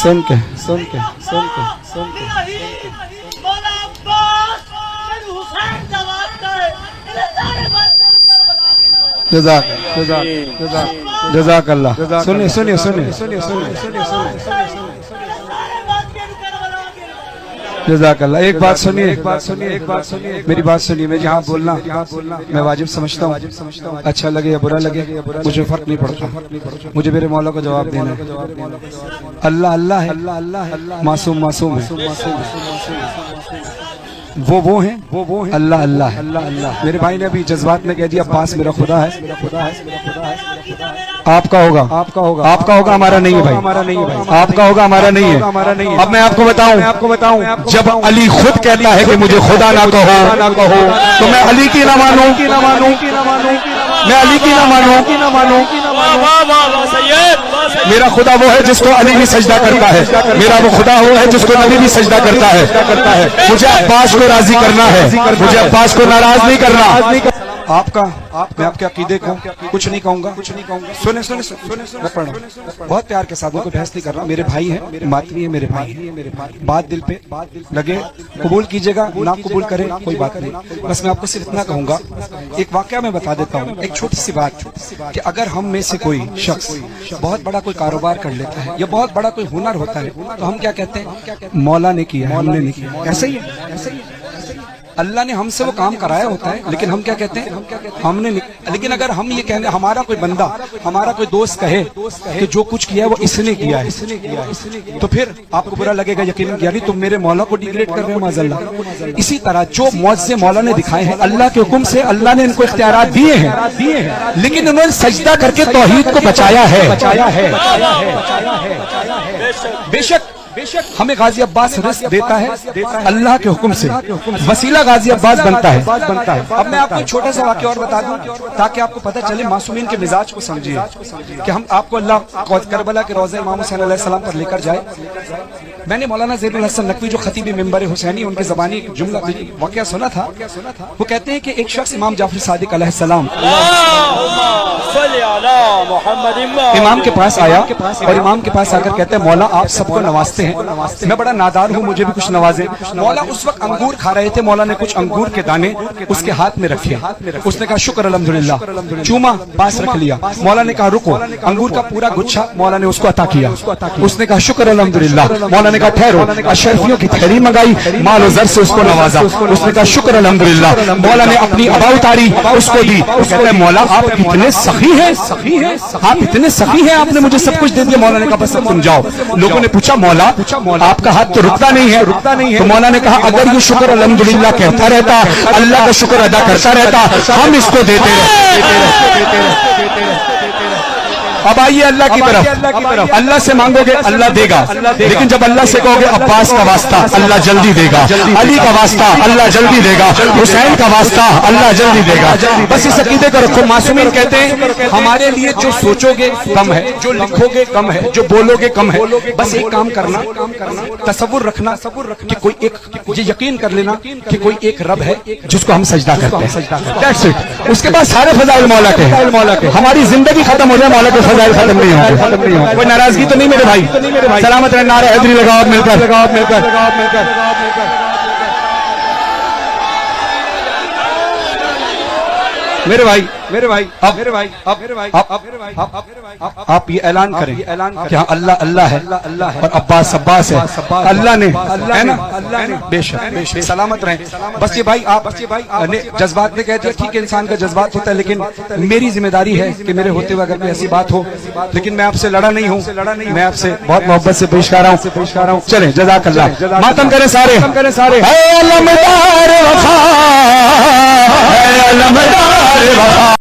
سن کے جزاک اللہ. سنیے جزاک اللہ. ایک بات سنیے میری بات سنیے. میں جہاں بولنا میں واجب سمجھتا ہوں، اچھا لگے یا برا لگے مجھے فرق نہیں پڑتا. مجھے میرے مولا کو جواب دینا ہے. اللہ اللہ ہے، معصوم ہے. وہ ہیں اللہ اللہ ہے. میرے بھائی نے ابھی جذبات میں کہہ دیا عباس میرا خدا ہے. آپ کا ہوگا ہمارا نہیں ہے بھائی. آپ کا ہوگا ہمارا نہیں ہے. اب میں آپ کو بتاؤں جب علی خود کہتا ہے کہ مجھے خدا نہ کہو تو میں علی کی نہ مانوں. میرا خدا وہ ہے جس کو علی بھی سجدہ کرتا ہے. میرا وہ خدا وہ ہے جس کو نبی بھی سجدہ کرتا ہے. مجھے عباس کو راضی کرنا ہے، مجھے عباس کو ناراض نہیں کرنا. میں آپ کے عقیدے کو کچھ نہیں کہوں گا. سنیں میں پڑھ رہا ہوں بہت پیار کے ساتھ. میں کوئی بحث نہیں کر رہا. میرے بھائی ہیں، ماتمی ہیں میرے بھائی. بات دل پہ لگے قبول کیجئے گا، نہ قبول کرے کوئی بات نہیں. بس میں آپ کو صرف اتنا کہوں گا، ایک واقعہ میں بتا دیتا ہوں. ایک چھوٹی سی بات کہ اگر ہم میں سے کوئی شخص بہت بڑا کوئی کاروبار کر لیتا ہے یا بہت بڑا کوئی ہنر ہوتا ہے تو ہم کیا کہتے ہیں؟ مولا نے کیا ہے، ہم نے نہیں کیا. ایسے ہی ہے. اللہ نے ہم سے وہ کام کرایا ہوتا ہے لیکن ہم کیا کہتے ہیں؟ ہم نے نہیں. لیکن اگر ہم یہ کہنے ہمارا کوئی بندہ، ہمارا کوئی دوست کہے کہ جو کچھ کیا ہے وہ اس نے کیا ہے تو پھر آپ کو برا لگے گا یقیناً. یعنی تم میرے مولا کو ڈیگریڈ کر رہے ہو معاذ اللہ. اسی طرح جو معجزے مولا نے دکھائے ہیں اللہ کے حکم سے، اللہ نے ان کو اختیارات دیے ہیں لیکن انہوں نے سجدہ کر کے توحید کو بچایا ہے. بے شک ہمیں غازی عباس رزق دیتا ہے اللہ کے حکم سے. وسیلہ غازی عباس بنتا ہے. اب میں آپ کو چھوٹا سا واقعہ اور بتا دوں تاکہ آپ کو پتہ چلے معصومین کے مزاج کو سمجھیے کہ ہم آپ کو اللہ کربلا کے روضہ امام حسین علیہ السلام پر لے کر جائے. میں نے مولانا زید الحسن نقوی جو خطیب ممبر حسینی ان کی زبانی جملہ واقعہ سنا تھا. وہ کہتے ہیں کہ ایک شخص امام جعفر صادق علیہ السلام امام کے پاس آیا اور امام کے پاس آ کر کہتے ہیں مولا آپ سب کو نوازتے ہیں، میں بڑا نادار ہوں، مجھے بھی کچھ نوازے. مولا اس وقت انگور کھا رہے تھے. مولا نے کچھ انگور کے دانے اس کے ہاتھ میں رکھے. اس نے کہا شکر الحمدللہ، چوما پاس رکھ لیا. مولا نے کہا رکو. انگور کا پورا گچھا مولا نے اس کو عطا کیا. اس نے کہا شکر الحمدللہ. مولا نے کہا ٹھہرو. اشرفیوں کی تھیلی منگائی، مال و زر سے اس کو نوازا. اس نے کہا شکر الحمدللہ. مولا نے اپنی ابا اتاری اس کو دی. اس کہتے ہیں مولا آپ اتنے سخی ہیں، آپ اتنے سخی ہیں، آپ نے مجھے سب کچھ دے دیا. مولا نے کہا بس تم جاؤ. لوگوں نے پوچھا مولا آپ کا ہاتھ تو رکتا نہیں ہے. تو مولا نے کہا اگر یہ شکر الحمدللہ کہتا رہتا، اللہ کا شکر ادا کرتا رہتا، ہم اس کو دیتے رہتے. اب آئیے اللہ کی طرف. اللہ سے مانگو گے اللہ دے گا، لیکن جب اللہ سے کہو گے عباس کا واسطہ اللہ جلدی دے گا، علی کا واسطہ اللہ جلدی دے گا، حسین کا واسطہ اللہ جلدی دے گا. بس اس عقیدے کو رکھو. معصومین کہتے ہیں ہمارے لیے جو سوچو گے کم ہے، جو لکھو گے کم ہے، جو بولو گے کم ہے. بس ایک کام کرنا، تصور رکھنا کہ کوئی ایک، یہ یقین کر لینا کہ کوئی ایک رب ہے جس کو ہم سجدہ کرتے ہیں. That's it. اس کے بعد سارے فضائل مولا کے ہیں. ہماری زندگی ختم ہو جائے مولا کے فضائل ختم نہیں ہوں. کوئی ناراضگی تو نہیں میرے بھائی؟ سلامت رہنا. نعرہ حیدری لگاؤ مل کر. آپ یہ اعلان کریں کہ ہاں اللہ اللہ ہے اور عباس عباس ہے. اللہ نے ہے نا. بے شک سلامت رہیں. بس یہ بھائی آپ جذبات میں کہتے ہیں ٹھیک ہے انسان کا جذبات ہوتا ہے، لیکن میری ذمہ داری ہے کہ میرے ہوتے ہوئے اگر کوئی ایسی بات ہو، لیکن میں آپ سے لڑا نہیں ہوں، میں آپ سے بہت محبت سے پیش کر رہا ہوں. چلیں جزاک اللہ. ماتم کریں سارے. اے علمدار وفا، اے علمدار وفا.